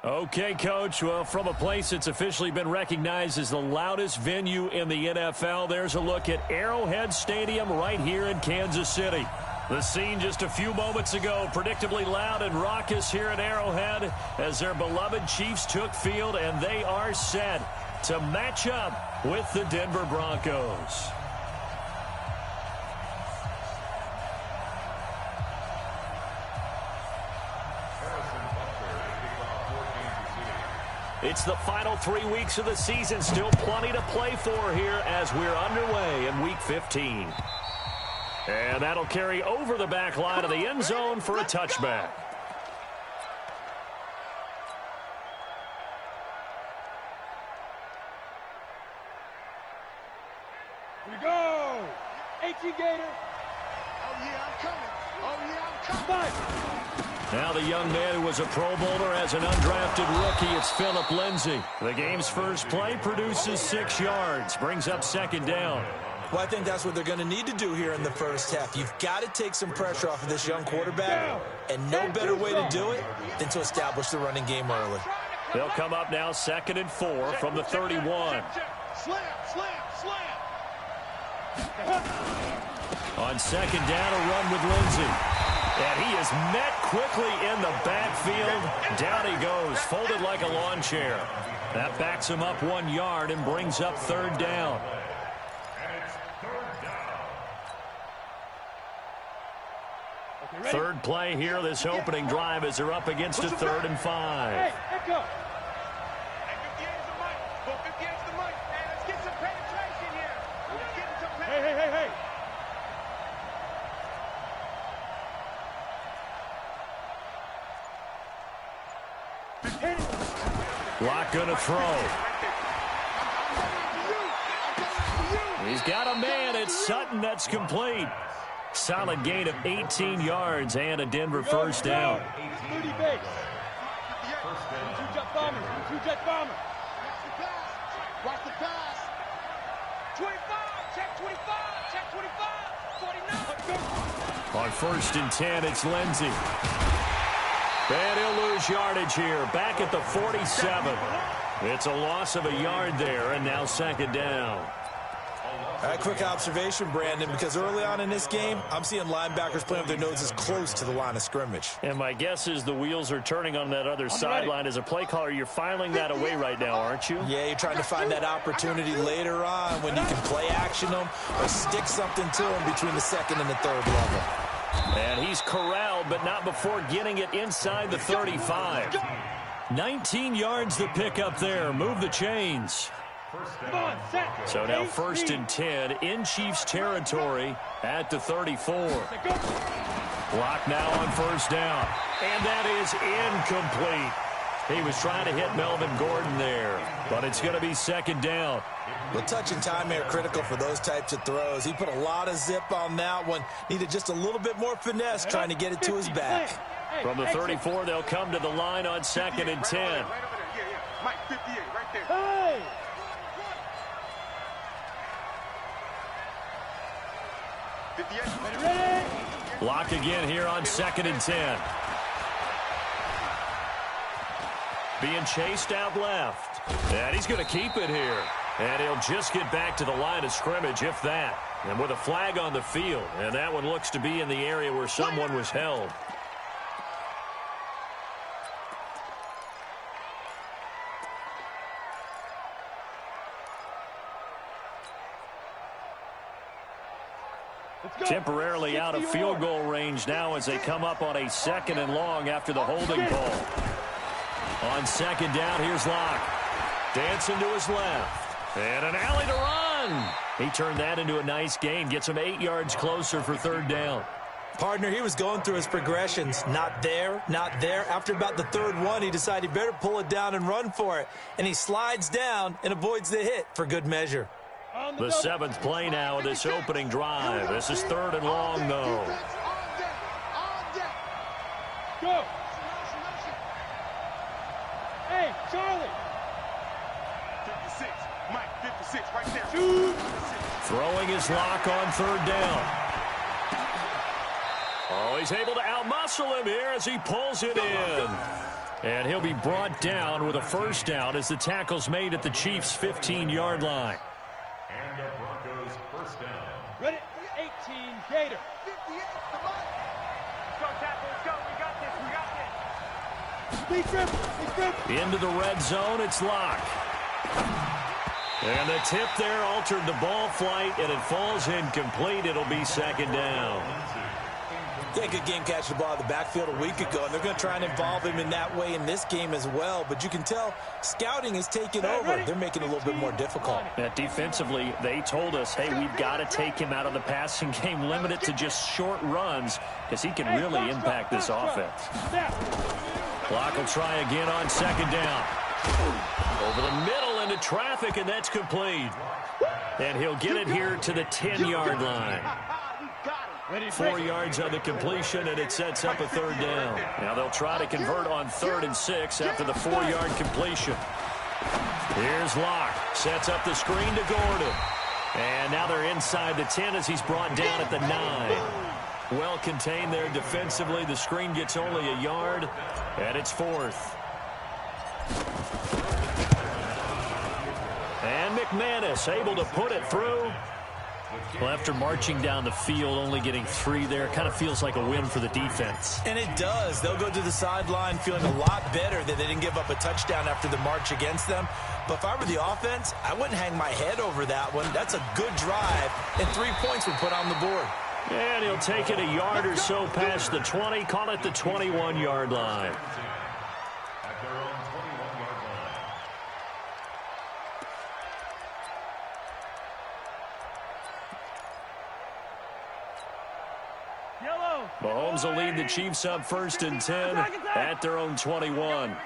Okay, Coach. Well, from a place that's officially been recognized as the loudest venue in the NFL, there's a look at Arrowhead Stadium right here in Kansas City. The scene just a few moments ago, predictably loud and raucous here at Arrowhead as their beloved Chiefs took field, and they are set to match up with the Denver Broncos. It's the final 3 weeks of the season. Still plenty to play for here as we're underway in Week 15. And that'll carry over the back line of the end zone for a touchback. Here we go! 18 Gator! Oh, yeah, I'm coming. Oh, yeah, I'm coming. Now the young man who was a Pro Bowler as an undrafted rookie, it's Phillip Lindsay. The game's first play produces 6 yards, brings up second down. Well, I think that's what they're going to need to do here in the first half. You've got to take some pressure off of this young quarterback, and no better way to do it than to establish the running game early. They'll come up now 2nd and 4 from the 31. Slam, slam, slam. On second down, a run with Lindsay. And he is met quickly in the backfield. Down he goes, folded like a lawn chair. That backs him up 1 yard and brings up third down. Third play here, this opening drive, as they're up against a 3rd and 5. Hey, let go. Let's get some penetration here. Let's get some penetration. Hey. Lock gonna throw. He's got a man. It's Sutton. That's complete. Solid gain of 18 yards and a Denver first down. 30 base. Two-jet bomber. Two-jet bomber. Watch the pass. 25. Check 25. Check 25. 49. On 1st and 10, it's Lindsay. And he'll lose yardage here. Back at the 47. It's a loss of a yard there, and now second down. Quick observation, Brandon, because early on in this game, I'm seeing linebackers playing with their noses close to the line of scrimmage. And my guess is the wheels are turning on that other sideline. As a play caller, you're filing that away right now, aren't you? Yeah, you're trying to find that opportunity later on when you can play action them or stick something to them between the 2nd and the 3rd level. And he's corralled, but not before getting it inside the 35. 19 yards the pick up there. Move the chains. So now 1st and 10 in Chiefs territory at the 34. Block now on 1st down. And that is incomplete. He was trying to hit Melvin Gordon there, but it's going to be second down. The touch and time are critical for those types of throws. He put a lot of zip on that one. Needed just a little bit more finesse trying to get it to his back. From the 34, they'll come to the line on 2nd and 10. Mike, 58, right there. Hey! Ready? Lock again here on 2nd and 10. Being chased out left. And he's going to keep it here. And he'll just get back to the line of scrimmage, if that. And with a flag on the field. And that one looks to be in the area where someone was held. Temporarily out of field goal range now as they come up on a 2nd and long after the holding call. On 2nd down, here's Locke. Dancing to his left. And an alley to run. He turned that into a nice gain. Gets him 8 yards closer for 3rd down. Partner, he was going through his progressions. Not there, not there. After about the 3rd one, he decided he better pull it down and run for it. And he slides down and avoids the hit for good measure. The 7th play now of this opening drive. This is 3rd and long, though. Go! Hey, Charlie! 56, Mike, 56, right there. Shoot! Throwing his Lock on 3rd down. Oh, he's able to outmuscle him here as he pulls it in. And he'll be brought down with a first down as the tackle's made at the Chiefs' 15-yard line. And the Broncos first down. Ready, 18, Gator. 58, come on. Let's go, tackle, let's go. We got this. Into the red zone, it's Locke. And the tip there altered the ball flight, and it falls incomplete. It'll be second down. Yeah, good game catching the ball in the backfield a week ago, and they're going to try and involve him in that way in this game as well. But you can tell scouting is taking over. They're making it a little bit more difficult. Defensively, they told us, hey, we've got to take him out of the passing game, limit it to just short runs, because he can really impact this offense. Clock will try again on second down. Over the middle into traffic, and that's complete. And he'll get it here to the 10-yard line. 4 yards on the completion, and it sets up a third down. Now they'll try to convert on 3rd and 6 after the 4-yard completion. Here's Locke. Sets up the screen to Gordon. And now they're inside the 10 as he's brought down at the 9. Well contained there defensively. The screen gets only a yard, and it's 4th. And McManus able to put it through. Well, after marching down the field, only getting 3 there, kind of feels like a win for the defense. And it does. They'll go to the sideline feeling a lot better that they didn't give up a touchdown after the march against them. But if I were the offense, I wouldn't hang my head over that one. That's a good drive, and 3 points would put on the board. And he'll take it a yard or so past the 20, call it the 21-yard line. At their own 21-yard line. Mahomes will lead the Chiefs up 1st and 10 at their own 21.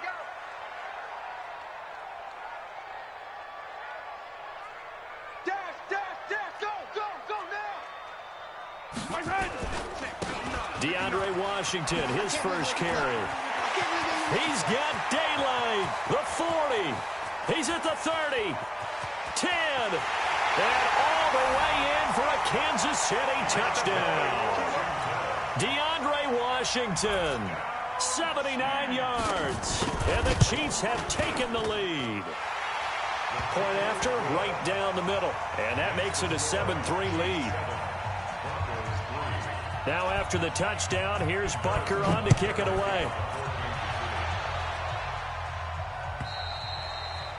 DeAndre Washington, his first carry. He's got daylight. The 40. He's at the 30. 10. And all the way in for a Kansas City touchdown. DeAndre Washington, 79 yards. And the Chiefs have taken the lead. Point after, right down the middle. And that makes it a 7-3 lead. Now after the touchdown, here's Butker on to kick it away.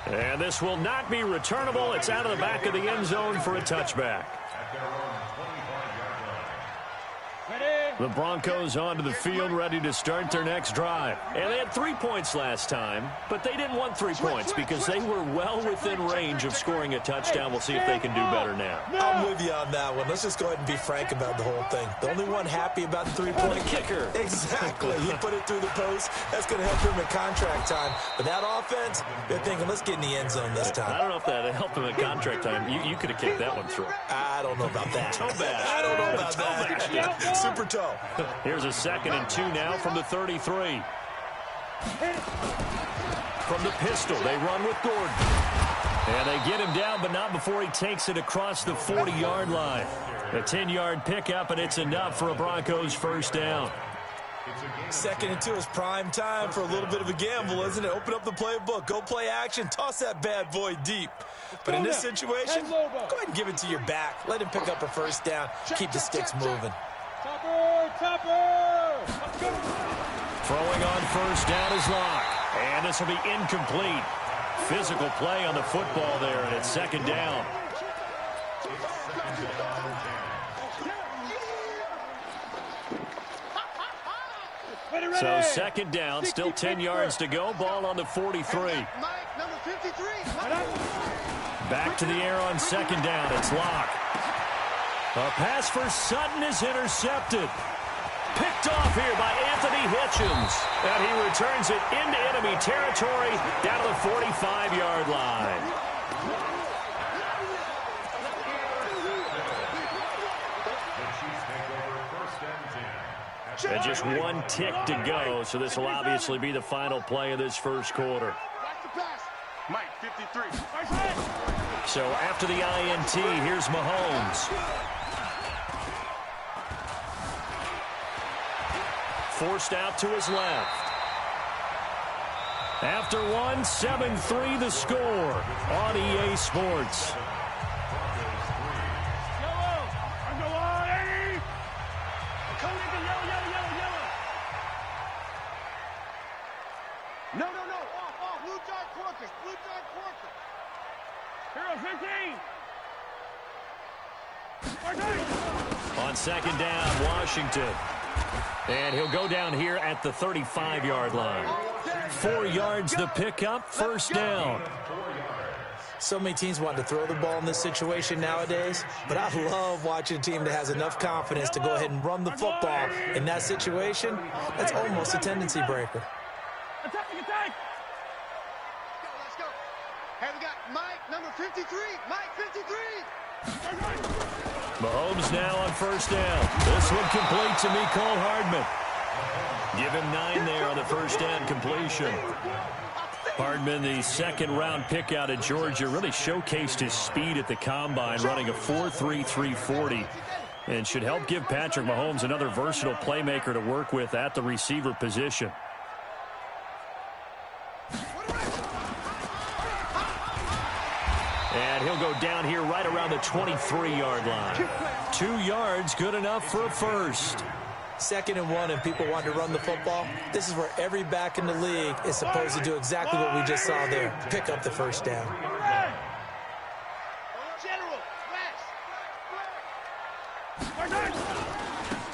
And this will not be returnable. It's out of the back of the end zone for a touchback. The Broncos onto the field, ready to start their next drive. And they had 3 points last time, but they didn't want 3 points because they were well within range of scoring a touchdown. We'll see if they can do better now. I'm with you on that one. Let's just go ahead and be frank about the whole thing. The only one happy about the 3-point kicker. Exactly. He put it through the post. That's going to help him at contract time. But that offense, they're thinking, let's get in the end zone this time. I don't know if that helped him at contract time. You could have kicked that one through. I don't know about that. Toe bash. I don't know about that. Super toe. Here's a 2nd and 2 now from the 33. From the pistol, they run with Gordon. And they get him down, but not before he takes it across the 40-yard line. A 10-yard pickup, and it's enough for a Broncos first down. 2nd and 2 is prime time for a little bit of a gamble, isn't it? Open up the playbook, go play action, toss that bad boy deep. But in this situation, go ahead and give it to your back. Let him pick up a first down. Keep the sticks moving. Throwing on first down is Locke. And this will be incomplete. Physical play on the football there, and it's 2nd down. So 2nd down, still 10 yards to go. Ball on the 43. Back to the air on 2nd down. It's Locke. A pass for Sutton is intercepted. Picked off here by Anthony Hitchens. And he returns it into enemy territory down to the 45-yard line. And just 1 tick to go, so this will obviously be the final play of this first quarter. Mike, 53. So after the INT, here's Mahomes. Forced out to his left. After one, 7-3 the score on EA Sports. No. Off. Blue Giant Quarkers. Hero 15. On second down, Washington. And he'll go down here at the 35-yard line. 4 yards the pickup, first down. So many teams want to throw the ball in this situation nowadays, but I love watching a team that has enough confidence to go ahead and run the football in that situation. That's almost a tendency breaker. Attack! Let's go. Hey, we got Mike, number 53. Mike, 53. Mahomes now on first down. This one complete to Mecole Hardman. Give him 9 there on the first down completion. Hardman, the second-round pick out of Georgia, really showcased his speed at the combine, running a 4.3 340, and should help give Patrick Mahomes another versatile playmaker to work with at the receiver position. And he'll go down here right around the 23-yard line. 2 yards, good enough for a first. 2nd and 1, and people want to run the football. This is where every back in the league is supposed to do exactly what we just saw there. Pick up the first down.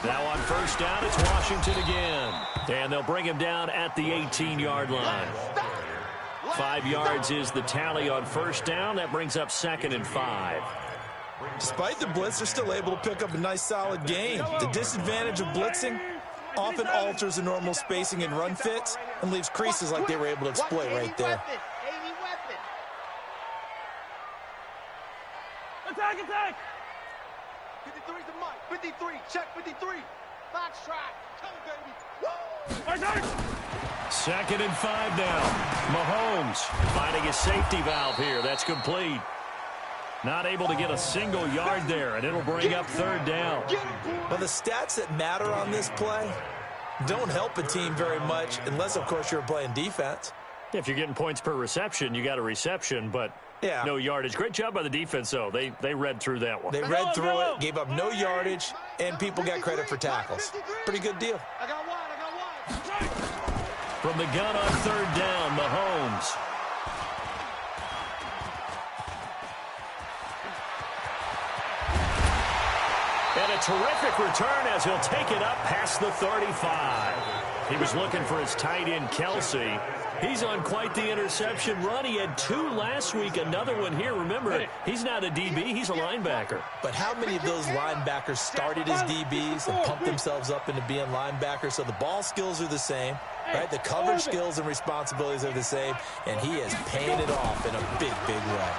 Now on first down, it's Washington again. And they'll bring him down at the 18-yard line. 5 yards is the tally on first down. That brings up 2nd and 5. Despite the blitz, they're still able to pick up a nice, solid gain. The disadvantage of blitzing often alters the normal spacing and run fits and leaves creases like they were able to exploit right there. Attack! 53's the Mike. 53. Check 53. Box track. Come, baby. 2nd and 5 now. Mahomes finding a safety valve here. That's complete. Not able to get a single yard there, and it'll bring up 3rd down. Well, the stats that matter on this play don't help a team very much unless, of course, you're playing defense. If you're getting points per reception, you got a reception, but no yardage. Great job by the defense, though. They read through that one. They read through it, gave up no yardage, and people got credit for tackles. Pretty good deal. I got one. From the gun on 3rd down, Mahomes. And a terrific return as he'll take it up past the 35. He was looking for his tight end, Kelsey. He's on quite the interception run. He had 2 last week, another one here. Remember, he's not a DB, he's a linebacker. But how many of those linebackers started as DBs and pumped themselves up into being linebackers? So the ball skills are the same, right? The coverage skills and responsibilities are the same, and he is paying it off in a big, big way.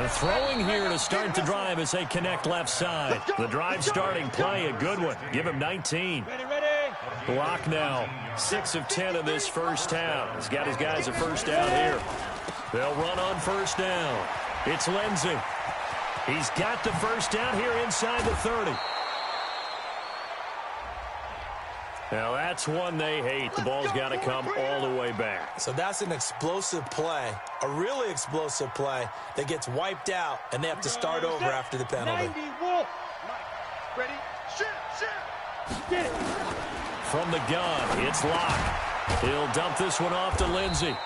Throwing here to start the drive as they connect left side. The drive starting play, a good one. Give him 19. Block now. 6 of 10 in this first half. He's got his guys a first down here. They'll run on first down. It's Lindsey. He's got the first down here inside the 30. Now, that's one they hate. The ball's got to come all the way back. So that's an explosive play, a really explosive play that gets wiped out, and they have to start over after the penalty. Ready? Shoot! Get it! From the gun, it's Locke. He'll dump this one off to Lindsey.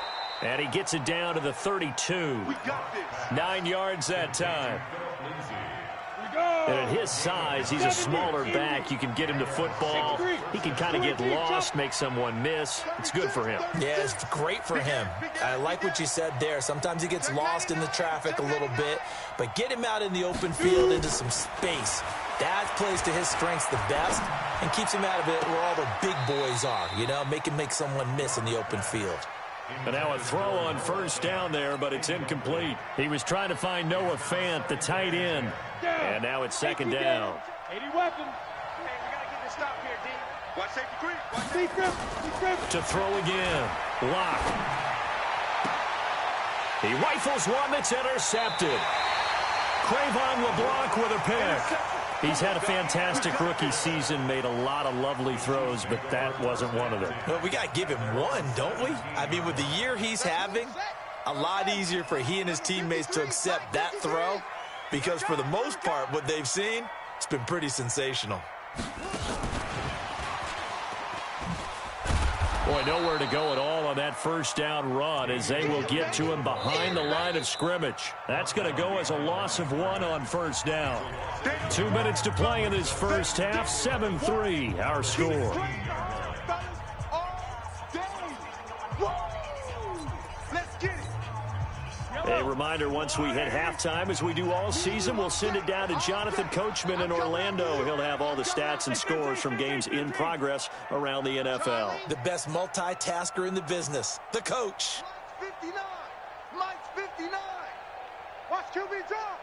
And he gets it down to the 32. 9 yards that time. And at his size, he's a smaller back. You can get him to football. He can kind of get lost, make someone miss. It's good for him. Yeah, it's great for him. I like what you said there. Sometimes he gets lost in the traffic a little bit, but get him out in the open field into some space. That plays to his strengths the best and keeps him out of it where all the big boys are, you know, make someone miss in the open field. And now a throw on first down there, but it's incomplete. He was trying to find Noah Fant, the tight end. And now it's 2nd down. 80 weapons. Hey, we got to get this stop here, D. Watch safety creep. Watch safety creep. To throw again. Locke. He rifles one that's intercepted. Cravon LeBlanc with a pick. He's had a fantastic rookie season, made a lot of lovely throws, but that wasn't one of them. Well, we got to give him one, don't we? I mean, with the year he's having, a lot easier for he and his teammates to accept that throw, because for the most part, what they've seen, it's been pretty sensational. Boy, nowhere to go at all on that first down run as they will get to him behind the line of scrimmage. That's going to go as a loss of 1 on first down. 2 minutes to play in this first half. 7-3, our score. A reminder, once we hit halftime, as we do all season, we'll send it down to Jonathan Coachman in Orlando. He'll have all the stats and scores from games in progress around the NFL. The best multitasker in the business, the coach. Mike's 59. Watch QB drop.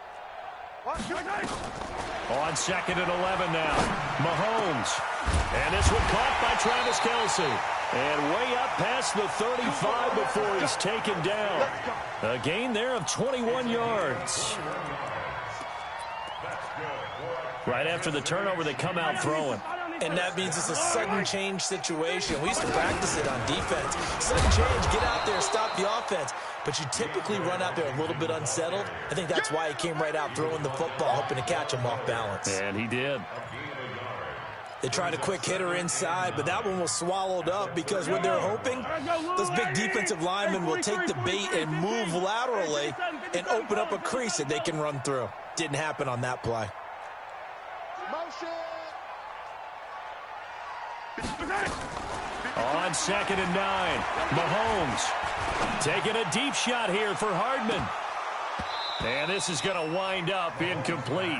Watch QB. On 2nd and 11 now. Mahomes. And this one caught by Travis Kelce. And way up past the 35 before he's taken down. A gain there of 21 yards. Right after the turnover, they come out throwing. And that means it's a sudden change situation. We used to practice it on defense. Sudden change, get out there, stop the offense. But you typically run out there a little bit unsettled. I think that's why he came right out throwing the football, hoping to catch him off balance. And he did. They tried a quick hitter inside, but that one was swallowed up because what they're hoping, those big defensive linemen will take the bait and move laterally and open up a crease that they can run through. Didn't happen on that play. On 2nd and 9, Mahomes taking a deep shot here for Hardman. And this is going to wind up incomplete.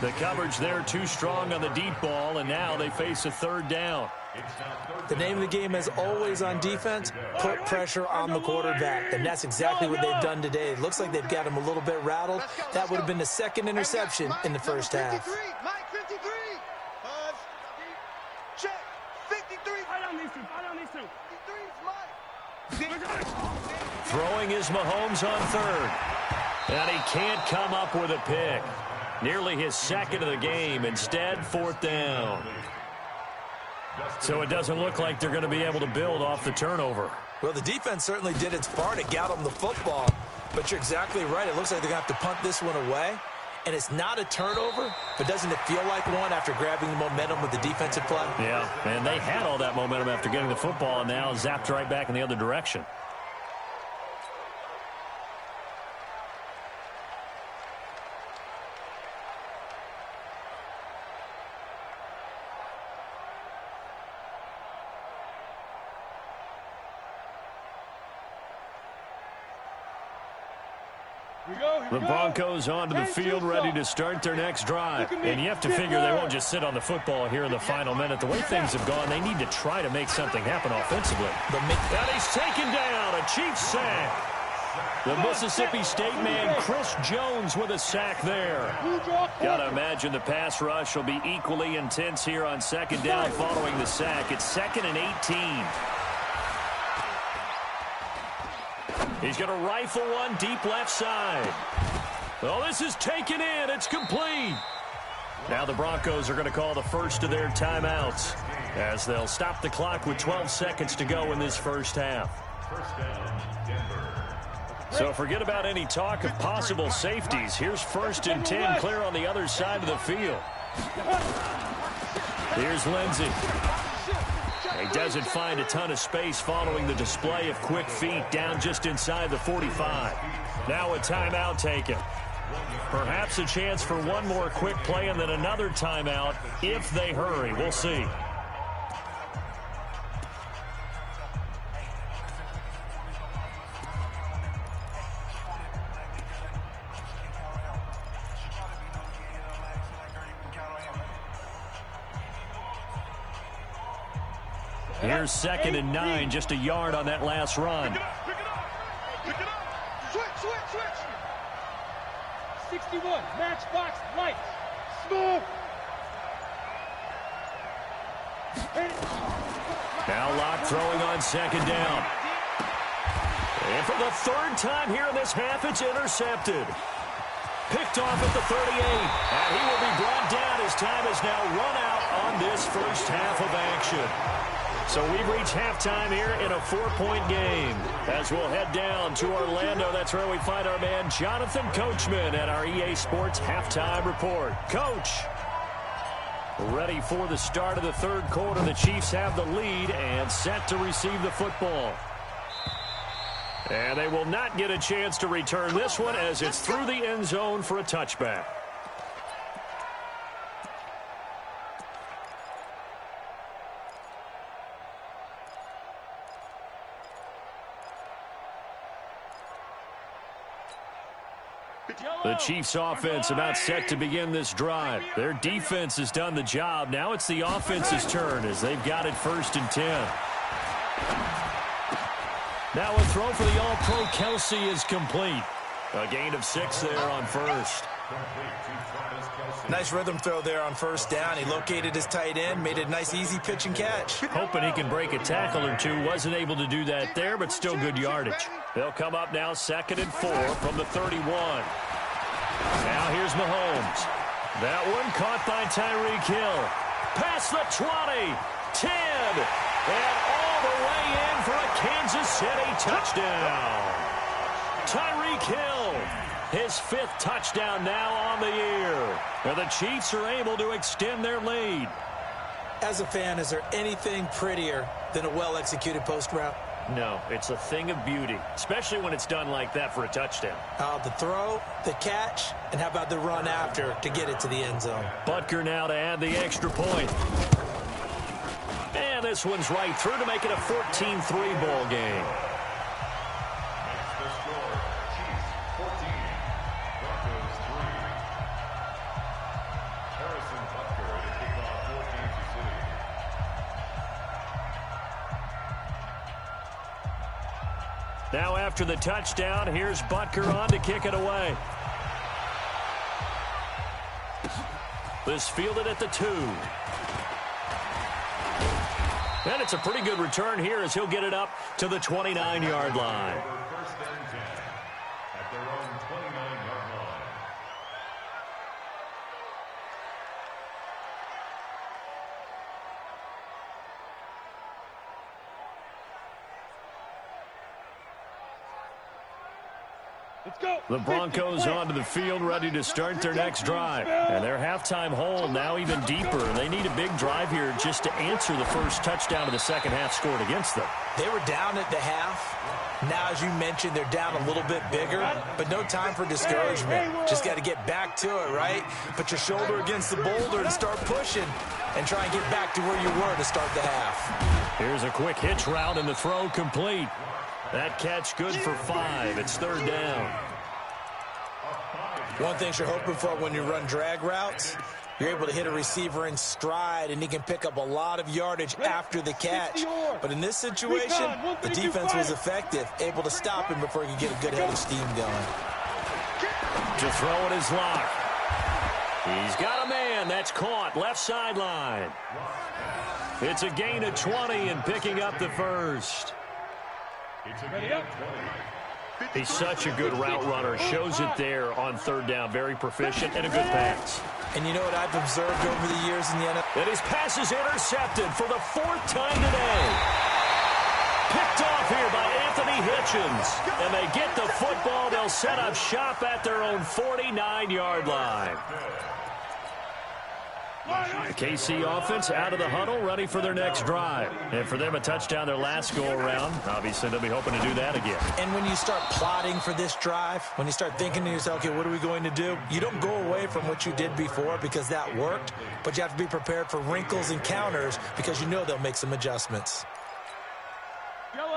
The coverage there too strong on the deep ball, and now they face a 3rd down. The name of the game, as always on defense, put pressure on the quarterback, and that's exactly what they've done today. It looks like they've got him a little bit rattled. That would have been the 2nd interception in the first half. Mike 53. Check. 53. Throwing is Mahomes on 3rd. And he can't come up with a pick. Nearly his 2nd of the game. Instead, 4th down. So it doesn't look like they're going to be able to build off the turnover. Well, the defense certainly did its part to get them the football. But you're exactly right. It looks like they're going to have to punt this one away. And it's not a turnover, but doesn't it feel like one after grabbing the momentum with the defensive play? Yeah, and they had all that momentum after getting the football, and now zapped right back in the other direction. The Broncos onto the field, ready to start their next drive. And you have to figure they won't just sit on the football here in the final minute. The way things have gone, they need to try to make something happen offensively. And he's taken down, a Chiefs sack. The Mississippi State man, Chris Jones, with a sack there. Got to imagine the pass rush will be equally intense here on 2nd down following the sack. It's 2nd and 18. He's going to rifle one deep left side. Well, this is taken in. It's complete. Now the Broncos are going to call the first of their timeouts as they'll stop the clock with 12 seconds to go in this first half. So forget about any talk of possible safeties. Here's 1st and 10 clear on the other side of the field. Here's Lindsey. He doesn't find a ton of space following the display of quick feet down just inside the 45. Now a timeout taken. Perhaps a chance for one more quick play and then another timeout if they hurry. We'll see. Here's 2nd and 9, just a yard on that last run. Pick it up. Switch. 61, matchbox lights. Smooth. Now Locke throwing on 2nd down. And for the 3rd time here in this half, it's intercepted. Picked off at the 38. And he will be brought down. His time has now run out on this first half of action. So we've reached halftime here in a 4-point game. As we'll head down to Orlando, that's where we find our man Jonathan Coachman at our EA Sports Halftime Report. Coach, ready for the start of the third quarter. The Chiefs have the lead and set to receive the football. And they will not get a chance to return this one as it's through the end zone for a touchback. The Chiefs offense about set to begin this drive. Their defense has done the job. Now it's the offense's turn as they've got it 1st and 10. Now a throw for the All-Pro Kelsey is complete. A gain of 6 there on first. Nice rhythm throw there on first down. He located his tight end, made a nice easy pitch and catch. Hoping he can break a tackle or two. Wasn't able to do that there, but still good yardage. They'll come up now 2nd and 4 from the 31. Now here's Mahomes. That one caught by Tyreek Hill. Past the 20, 10, and all the way in for a Kansas City touchdown. Tyreek Hill, his 5th touchdown now on the year. And the Chiefs are able to extend their lead. As a fan, is there anything prettier than a well-executed post route? No, it's a thing of beauty, especially when it's done like that for a touchdown. The throw, the catch, and how about the run after to get it to the end zone? Butker now to add the extra point. And this one's right through to make it a 14-3 ball game. Now after the touchdown, here's Butker on to kick it away. This fielded at the 2. And it's a pretty good return here as he'll get it up to the 29-yard line. First and 10 at their own 29-yard line. The Broncos onto the field ready to start their next drive. And their halftime hole now even deeper. They need a big drive here just to answer the first touchdown of the second half scored against them. They were down at the half. Now, as you mentioned, they're down a little bit bigger, but no time for discouragement. Just got to get back to it, right? Put your shoulder against the boulder and start pushing and try and get back to where you were to start the half. Here's a quick hitch route and the throw complete. That catch good for 5. It's 3rd down. One thing you're hoping for when you run drag routes, you're able to hit a receiver in stride, and he can pick up a lot of yardage after the catch. But in this situation, the defense was effective, able to stop him before he could get a good head of steam going. To throw it is Locke. He's got a man. That's caught. Left sideline. It's a gain of 20 and picking up the first. It's a gain of 20. He's such a good route runner. Shows it there on 3rd down. Very proficient and a good pass. And you know what I've observed over the years in the NFL? And his pass is intercepted for the 4th time today. Picked off here by Anthony Hitchens. And they get the football. They'll set up shop at their own 49-yard line. The KC offense out of the huddle, ready for their next drive. And for them, a touchdown their last go-around. Obviously, they'll be hoping to do that again. And when you start plotting for this drive, when you start thinking to yourself, okay, what are we going to do? You don't go away from what you did before because that worked, but you have to be prepared for wrinkles and counters because you know they'll make some adjustments.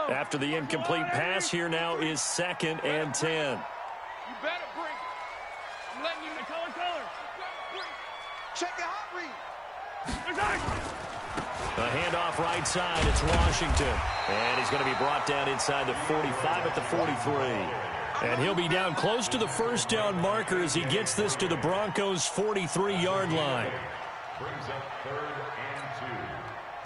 After the incomplete pass, here now is 2nd and 10. You better bring it. I'm letting you know. Color. Check the hot read. The handoff right side. It's Washington. And he's going to be brought down inside the 45 at the 43. And he'll be down close to the 1st down marker as he gets this to the Broncos' 43-yard line. Brings up 3rd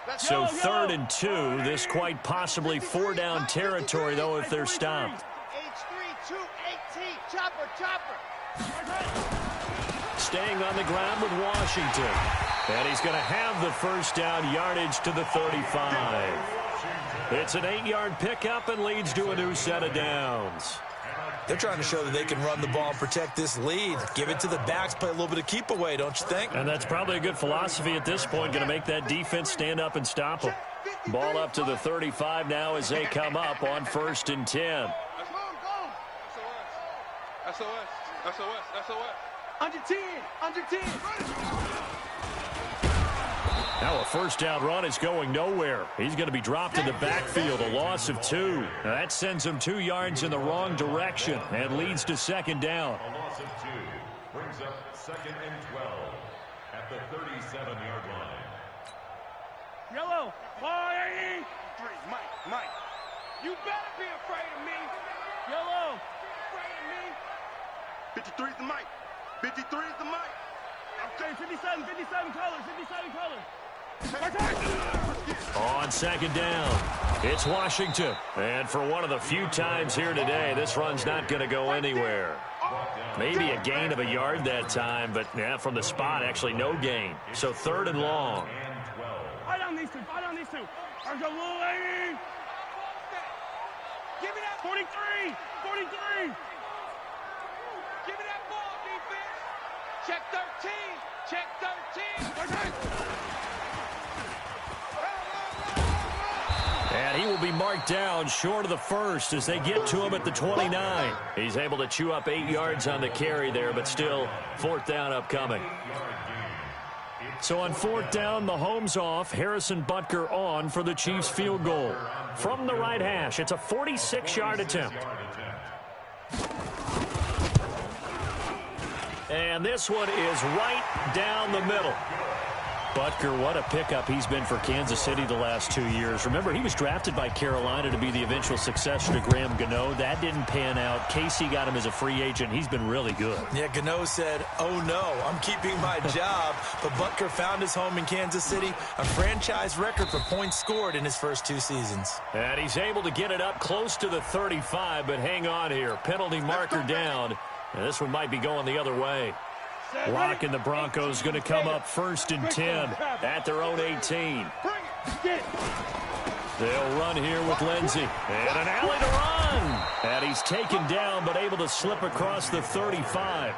and 2. So 3rd and 2. This quite possibly 4-down territory, though, if they're stopped. H3, 218. Chopper. Staying on the ground with Washington. And he's going to have the first down, yardage to the 35. It's an 8-yard pickup and leads to a new set of downs. They're trying to show that they can run the ball and protect this lead. Give it to the backs, play a little bit of keep away, don't you think? And that's probably a good philosophy at this point, going to make that defense stand up and stop them. Ball up to the 35 now as they come up on 1st and 10. SOS. Under 10. Now a first down run is going nowhere. He's going to be dropped in the backfield, a loss of 2. Now that sends him 2 yards in the wrong direction and leads to 2nd down. A loss of 2 brings up 2nd and 12 at the 37-yard line. Yellow. Fire. 3, Mike. You better be afraid of me. Yellow. Afraid of me. 53 is the Mike. 53 is the Mike. Okay, 57 colors. On 2nd down, it's Washington. And for one of the few times here today, this run's not going to go anywhere. Maybe a gain of a yard that time, but yeah, from the spot, actually no gain. So 3rd and long. Fight on these two. There's a little lady. Give me that 43. Give me that ball, defense. Check 13. And he will be marked down short of the first as they get to him at the 29. He's able to chew up 8 yards on the carry there, but still 4th down upcoming. So on 4th down, Mahomes off, Harrison Butker on for the Chiefs field goal. From the right hash, it's a 46-yard attempt. And this one is right down the middle. Butker, what a pickup he's been for Kansas City the last 2 years. Remember, he was drafted by Carolina to be the eventual successor to Graham Gano. That didn't pan out. Casey got him as a free agent. He's been really good. Yeah, Gano said, oh no, I'm keeping my job. But Butker found his home in Kansas City, a franchise record for points scored in his first 2 seasons. And he's able to get it up close to the 35, but hang on here. Penalty marker down. And this one might be going the other way. Locke and the Broncos going to come up 1st and 10 at their own 18. They'll run here with Lindsey. And an alley to run. And he's taken down but able to slip across the 35.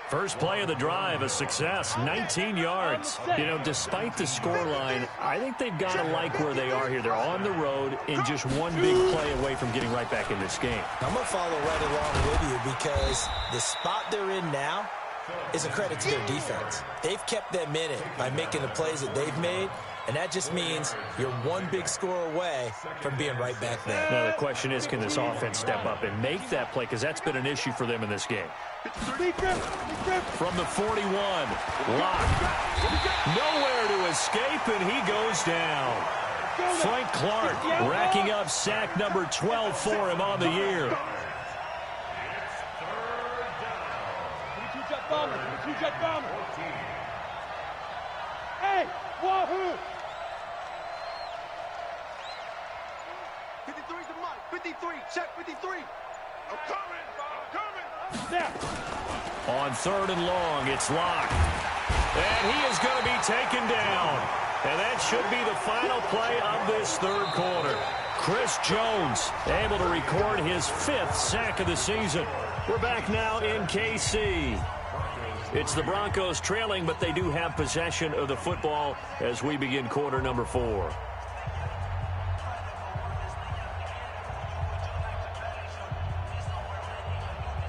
First play of the drive, a success, 19 yards. You know, despite the scoreline, I think they've got to like where they are here. They're on the road and just one big play away from getting right back in this game. I'm going to follow right along with you because the spot they're in now is a credit to their defense. They've kept them in it by making the plays that they've made, and that just means you're one big score away from being right back there. Now, the question is, can this offense step up and make that play? Because that's been an issue for them in this game. From the 41, Locke. Nowhere to escape, and he goes down. Frank Clark racking up sack number 12 for him on the year. Jet bomber. Hey, wahoo! 53 to Mike. 53. Check 53. I'm coming. There. On 3rd and long, it's Locke. And he is going to be taken down. And that should be the final play of this 3rd quarter. Chris Jones able to record his 5th sack of the season. We're back now in KC. It's the Broncos trailing, but they do have possession of the football as we begin quarter number 4.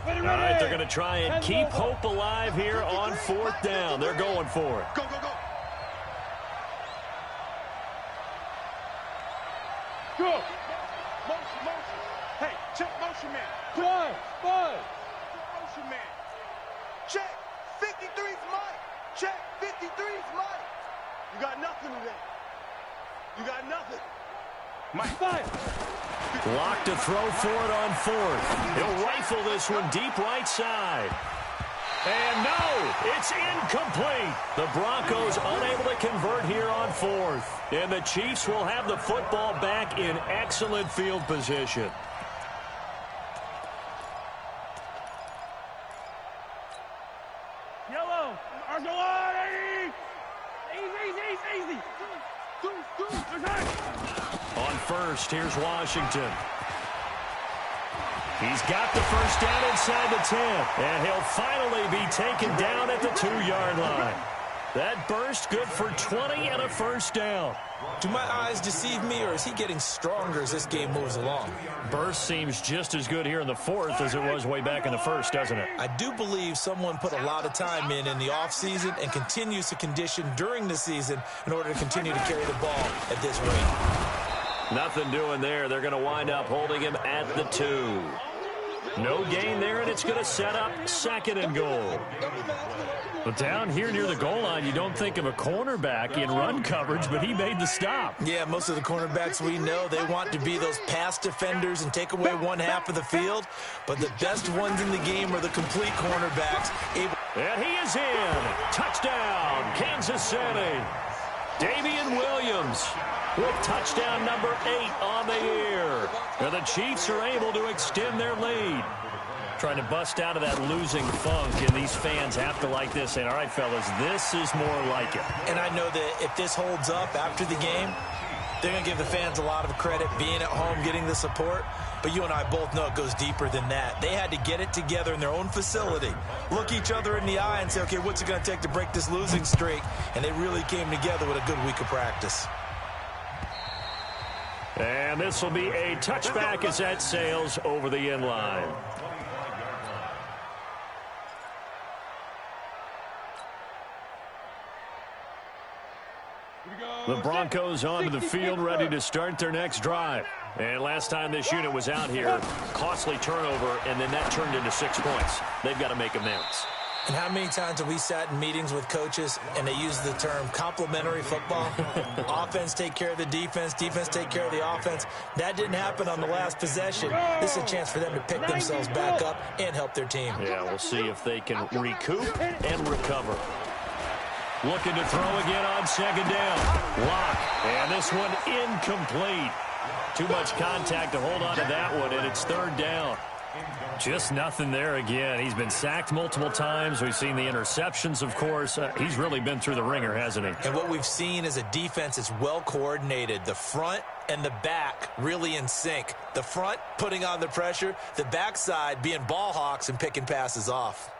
All right, they're going to try and keep hope alive here on 4th down. They're going for it. Go. Go. Motion. Hey, check motion man. Five. Motion man. Check. 53's Mike. Check. 53's Mike. You got nothing today. You got nothing. Mike. 5. Locke to throw for it on 4th. He'll rifle this one deep right side. And no, it's incomplete. The Broncos unable to convert here on 4th. And the Chiefs will have the football back in excellent field position. On first, here's Washington. He's got the first down inside the 10, and he'll finally be taken down at the 2-yard line. That burst good for 20 and a first down. Do my eyes deceive me, or is he getting stronger as this game moves along? Burst seems just as good here in the fourth as it was way back in the first, doesn't it? I do believe someone put a lot of time in the offseason and continues to condition during the season in order to continue to carry the ball at this rate. Nothing doing there. They're going to wind up holding him at the 2. No gain there, and it's going to set up 2nd and goal. But down here near the goal line, you don't think of a cornerback in run coverage, but he made the stop. Yeah, most of the cornerbacks we know, they want to be those pass defenders and take away one half of the field. But the best ones in the game are the complete cornerbacks. And he is in. Touchdown, Kansas City. Damian Williams with touchdown number 8 on the year. And the Chiefs are able to extend their lead. Trying to bust out of that losing funk, and these fans have to like this. And all right, fellas, this is more like it. And I know that if this holds up after the game, they're going to give the fans a lot of credit being at home, getting the support. But you and I both know it goes deeper than that. They had to get it together in their own facility, look each other in the eye and say, okay, what's it going to take to break this losing streak? And they really came together with a good week of practice. And this will be a touchback as that sails over the end line. The Broncos onto the field, ready to start their next drive. And last time this unit was out here, costly turnover, and then that turned into 6 points. They've got to make amends. And how many times have we sat in meetings with coaches and they use the term complementary football? Offense take care of the defense, defense take care of the offense. That didn't happen on the last possession. This is a chance for them to pick themselves back up and help their team. Yeah, we'll see if they can recoup and recover. Looking to throw again on 2nd down. Lock. And this one incomplete. Too much contact to hold on to that one, and it's 3rd down. Just nothing there again. He's been sacked multiple times. We've seen the interceptions, of course. He's really been through the ringer, hasn't he? And what we've seen is a defense that's well coordinated. The front and the back really in sync. The front putting on the pressure. The backside being ball hawks and picking passes off.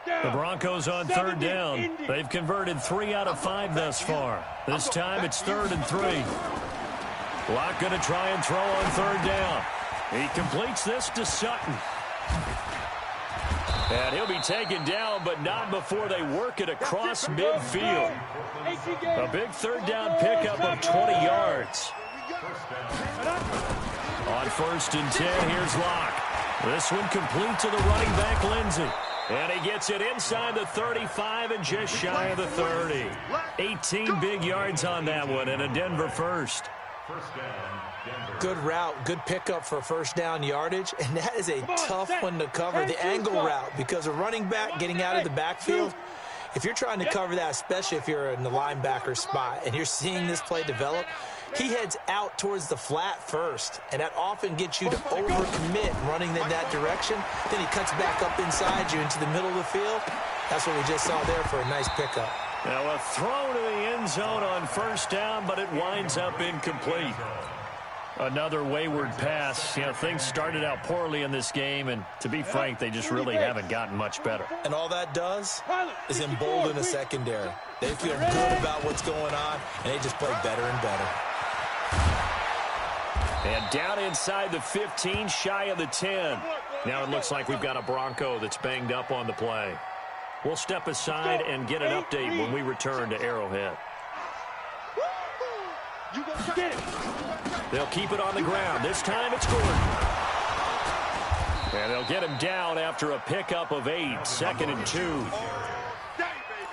The Broncos on 3rd down. They've converted 3 out of 5 thus far. This time it's 3rd and 3. Locke going to try and throw on 3rd down. He completes this to Sutton. And he'll be taken down, but not before they work it across midfield. A big 3rd down pickup of 20 yards. On 1st and 10, here's Locke. This one complete to the running back, Lindsey. And he gets it inside the 35 and just shy of the 30. 18 big yards on that one, and a Denver first. Good route, good pickup for 1st down yardage, and that is a tough one to cover, the angle route, because a running back getting out of the backfield, if you're trying to cover that, especially if you're in the linebacker spot and you're seeing this play develop, he heads out towards the flat first, and that often gets you to overcommit running in that direction. Then he cuts back up inside you into the middle of the field. That's what we just saw there for a nice pickup. Now a throw to the end zone on 1st down, but it winds up incomplete. Another wayward pass. You know, things started out poorly in this game, and to be frank, they just really haven't gotten much better. And all that does is embolden the secondary. They feel good about what's going on, and they just play better and better. And down inside the 15, shy of the 10. Now it looks like we've got a Bronco that's banged up on the play. We'll step aside and get an update when we return to Arrowhead. They'll keep it on the ground. This time it's Gordon. And they'll get him down after a pickup of 8, 2nd and 2.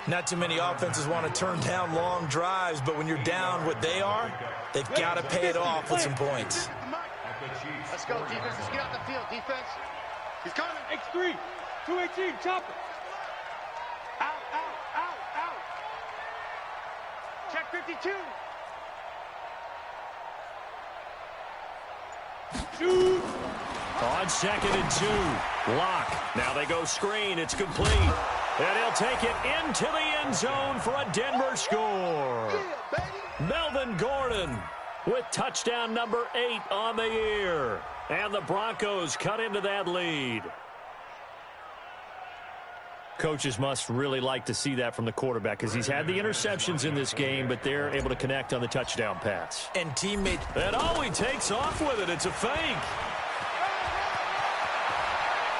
Not too many offenses want to turn down long drives, but when you're down what they are, they've got to pay it off with some points. Let's go, defense. Let's get out the field, defense. He's coming. X3, 218, chopper. Out, out, out, out. Check 52. Shoot. On 2nd and 2, Lock. Now they go screen. It's complete. And he'll take it into the end zone for a Denver score. Melvin Gordon with touchdown number 8 on the year. And the Broncos cut into that lead. Coaches must really like to see that from the quarterback because he's had the interceptions in this game, but they're able to connect on the touchdown pass. And teammates. And he takes off with it. It's a fake.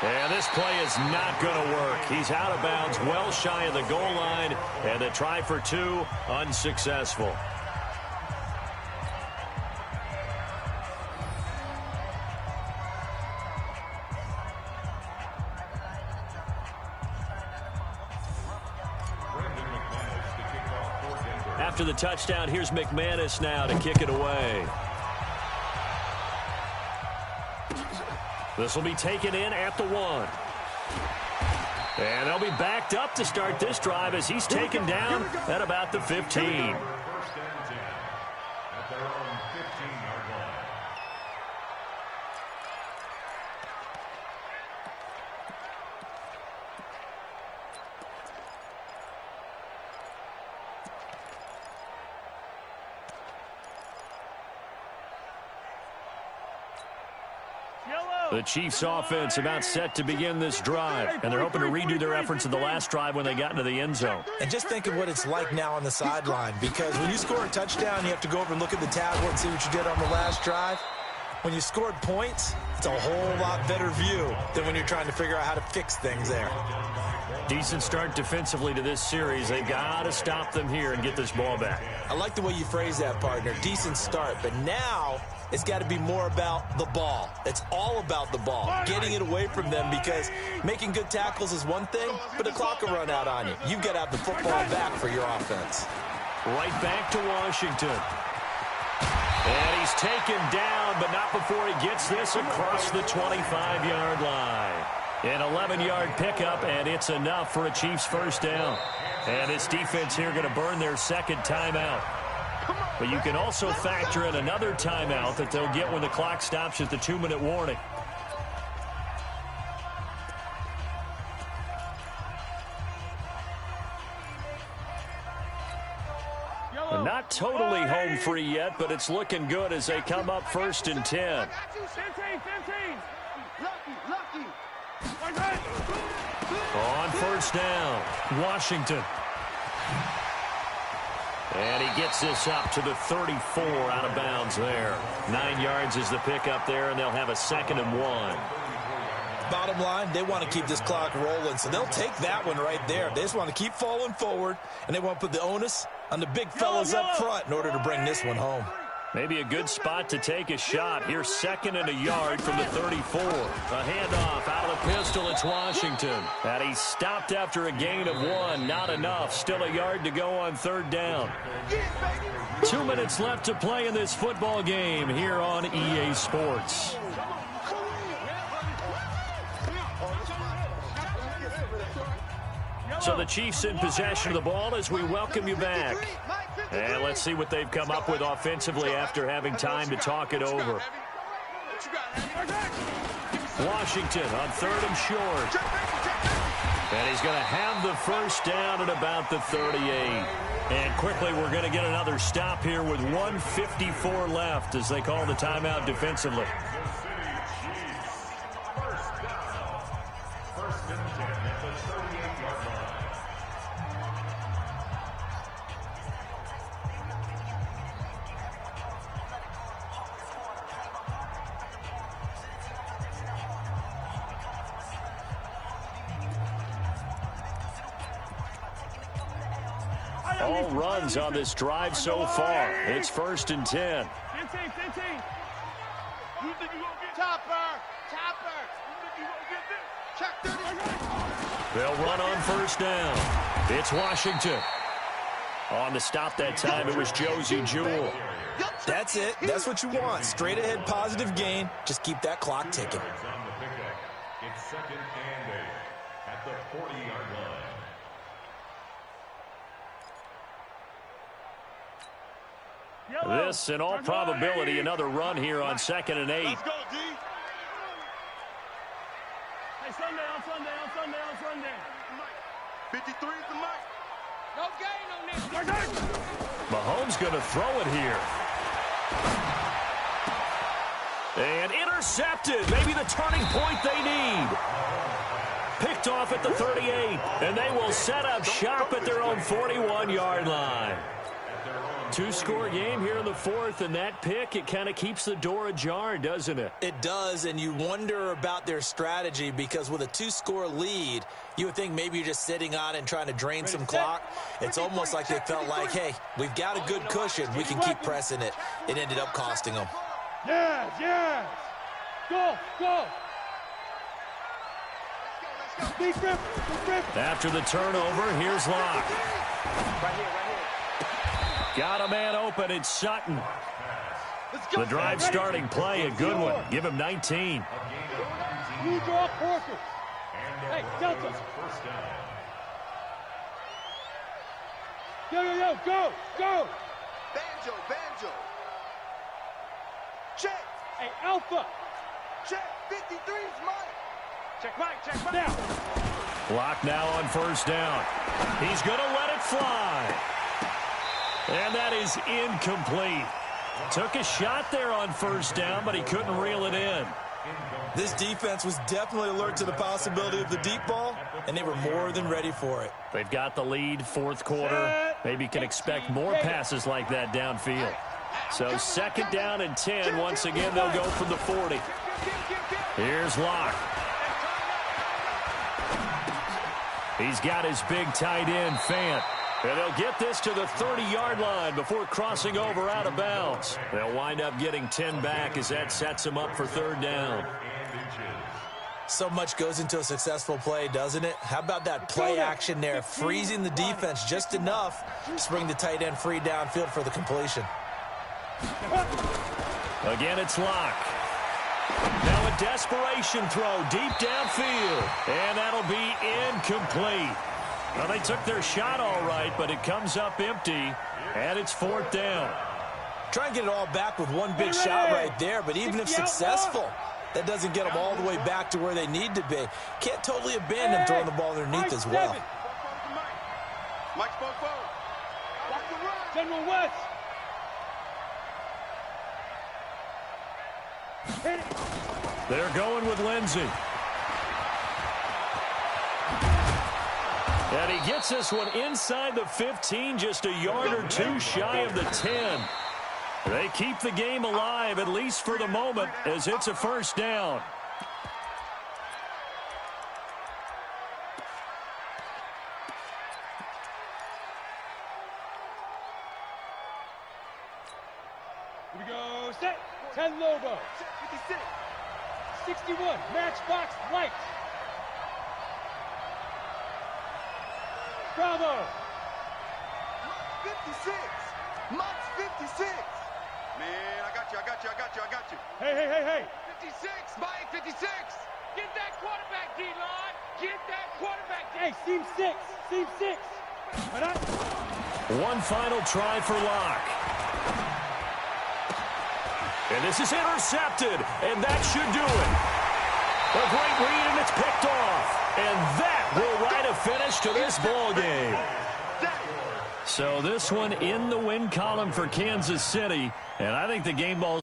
And this play is not going to work. He's out of bounds, well shy of the goal line, and a try for 2, unsuccessful. After the touchdown, here's McManus now to kick it away. This will be taken in at the 1. And they'll be backed up to start this drive as he's taken down at about the 15. First and 10 at their own 15-yard line. The Chiefs offense about set to begin this drive, and they're hoping to redo their efforts in the last drive when they got into the end zone. And just think of what it's like now on the sideline, because when you score a touchdown, you have to go over and look at the tablet and see what you did on the last drive. When you scored points, it's a whole lot better view than when you're trying to figure out how to fix things there. Decent start defensively to this series. They've got to stop them here and get this ball back. I like the way you phrase that, partner. Decent start, but now it's got to be more about the ball. It's all about the ball, getting it away from them, because making good tackles is one thing, but the clock will run out on you. You've got to have the football back for your offense. Right back to Washington. And he's taken down, but not before he gets this across the 25-yard line. An 11-yard pickup, and it's enough for a Chiefs first down. And this defense here going to burn their second timeout. But you can also factor in another timeout that they'll get when the clock stops at the 2-minute warning. They're not totally home free yet, but it's looking good as they come up 1st and 10. 15. On first down, Washington. And he gets this up to the 34, out of bounds there. 9 yards is the pickup there, and they'll have a 2nd and 1. Bottom line, they want to keep this clock rolling, so they'll take that one right there. They just want to keep falling forward, and they want to put the onus on the big fellas up front in order to bring this one home. Maybe a good spot to take a shot. Here's 2nd and a yard from the 34. A handoff out of the pistol. It's Washington. And he stopped after a gain of 1. Not enough. Still a yard to go on 3rd down. 2 minutes left to play in this football game here on EA Sports. So the Chiefs in possession of the ball as we welcome you back. And let's see what they've come up with offensively after having time to talk it over. Washington on 3rd and short. And he's going to have the first down at about the 38. And quickly we're going to get another stop here with 1:54 left as they call the timeout defensively. All runs on this drive so far. It's 1st and 10. 15. You think you gonna get Topper? You think you gonna get this? Check 30. They'll run on 1st down. It's Washington. On the stop that time, it was Josie Jewell. That's it. That's what you want. Straight ahead, positive gain. Just keep that clock ticking. It's 2nd and 8 at the 40-yard line. This, in all probability, another run here on 2nd and 8. Let's go, D. Hey, Sunday. 53 is the mic. No gain on this. Mahomes going to throw it here. And intercepted. Maybe the turning point they need. Picked off at the 38. And they will set up shop at their own 41-yard line. Two-score game here in the fourth, and that pick, it kind of keeps the door ajar, doesn't it? It does, and you wonder about their strategy because with a two-score lead, you would think maybe you're just sitting on and trying to drain some clock. It's almost like they felt like, hey, we've got a good cushion. We can keep pressing it. It ended up costing them. Yes, yes. Go, go. After the turnover, here's Locke. Right here, right here. Got a man open. It's Sutton. The drive starting play, a good one. Give him 19. You draw horses. Hey, Delta. Yo, yo, yo, go, go. Banjo, banjo. Check. Hey, Alpha. Check. 53's Mike. Check Mike, check Mike. Now. Locke now on first down. He's going to let it fly. And that is incomplete. Took a shot there on first down, but he couldn't reel it in. This defense was definitely alert to the possibility of the deep ball, and they were more than ready for it. They've got the lead, fourth quarter. Maybe can expect more passes like that downfield. So second down and 10. Once again, they'll go from the 40. Here's Locke. He's got his big tight end, Fant. And they'll get this to the 30-yard line before crossing over out of bounds. They'll wind up getting 10 back as that sets them up for third down. So much goes into a successful play, doesn't it? How about that play action there, freezing the defense just enough to bring the tight end free downfield for the completion. Again, it's Locke. Now a desperation throw deep downfield. And that'll be incomplete. Well, they took their shot all right, but it comes up empty, and it's fourth down. Try and get it all back with one big shot right there, but even if successful, that doesn't get them all the way back to where they need to be. Can't totally abandon throwing the ball underneath as well. Mike spoke forward. Walk the run. General West. Hit it. They're going with Lindsey. And he gets this one inside the 15, just a yard or two shy of the 10. They keep the game alive, at least for the moment, as it's a first down. Here we go. Set. 10 Lobo. 56. 61. Matchbox Light. Bravo. 56. Mike's 56. Man, I got you. Hey, hey, hey, hey. 56. Mike, 56. Get that quarterback, D-line. Get that quarterback. Hey, seam 6. Seam 6. One final try for Locke. And this is intercepted, and that should do it. A great read, and it's picked off. And that will write a finish to this ball game. So this one in the win column for Kansas City, and I think the game ball